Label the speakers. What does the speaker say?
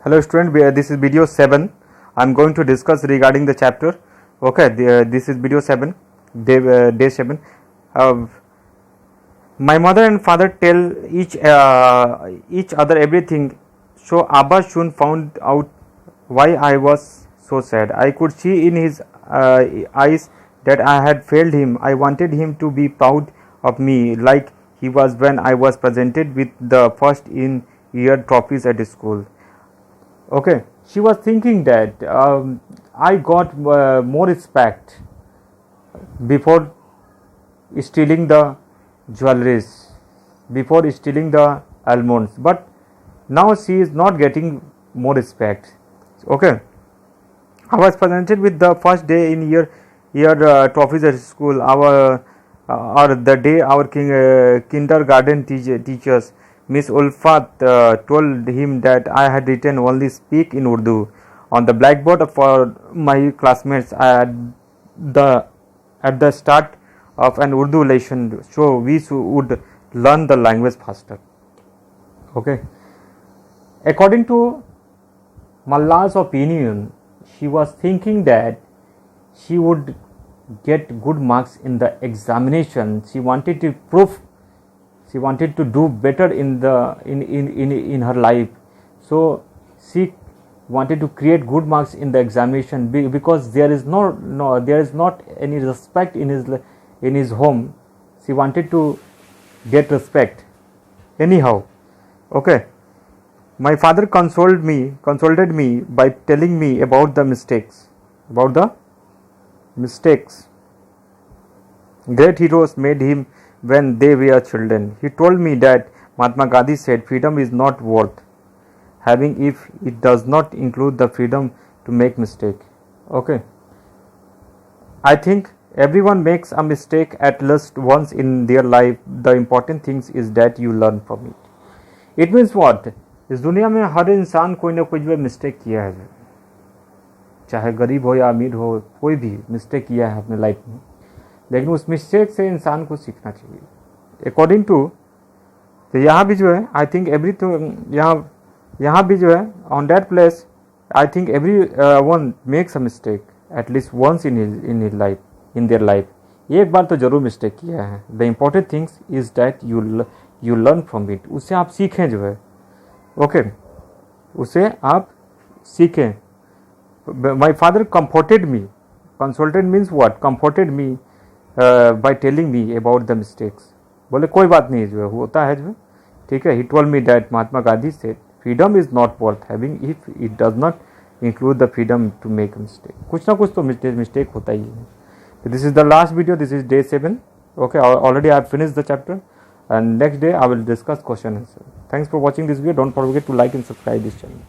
Speaker 1: Hello student, this is video 7. I am going to discuss regarding the chapter. Okay, this is video 7, day 7. My mother and father tell each other everything. So Abba soon found out why I was so sad. I could see in his eyes that I had failed him. I wanted him to be proud of me like he was when I was presented with the first in year trophies at school. Okay, she was thinking that I got more respect before stealing the jewelries, before stealing the almonds, but now she is not getting more respect. Okay, I was presented with the first day in year trophies at school. Or the day our kindergarten teachers Miss Ulfat told him that I had written only speak in Urdu on the blackboard for my classmates at the start of an Urdu lesson, so we would learn the language faster. Okay. According to Malla's opinion, she was thinking that she would get good marks in the examination. She wanted to prove. She wanted to do better in her life, so she wanted to create good marks in the examination because there is there is not any respect in his home. She wanted to get respect anyhow. Okay, my father consoled me by telling me about the mistakes. Great heroes made him when they were children. He told me that Mahatma Gandhi said freedom is not worth having if it does not include the freedom to make mistake. Okay, I think everyone makes a mistake at least once in their life. The important thing is that you learn from it. It means what? इस दुनिया में हर इंसान कोई ना कोई जो mistake किया है, चाहे गरीब हो या अमीर हो, कोई भी मिस्टेक किया है अपने लाइफ में, लेकिन उस मिस्टेक से इंसान को सीखना चाहिए. अकॉर्डिंग टू तो यहाँ भी जो है आई थिंक एवरीथिंग यहाँ भी जो है on that place I think every one makes a mistake at least once in life in their life. एक बार तो जरूर मिस्टेक किया है. The important things is that you learn from it. उससे आप सीखें जो है. ओके, उससे आप सीखें. My father comforted me. Consulted means what? Comforted me by telling me about the mistakes. बोले कोई बात नहीं जो है होता है जो है, ठीक है. He told me that Mahatma Gandhi said freedom is not worth having if it does not include the freedom to make a mistake. कुछ ना कुछ तो mistake होता ही है. So this is the last video. This is day 7. Okay, already I have finished the chapter and next day I will discuss question and answer. Thanks for watching this video. Don't forget to like and subscribe this channel.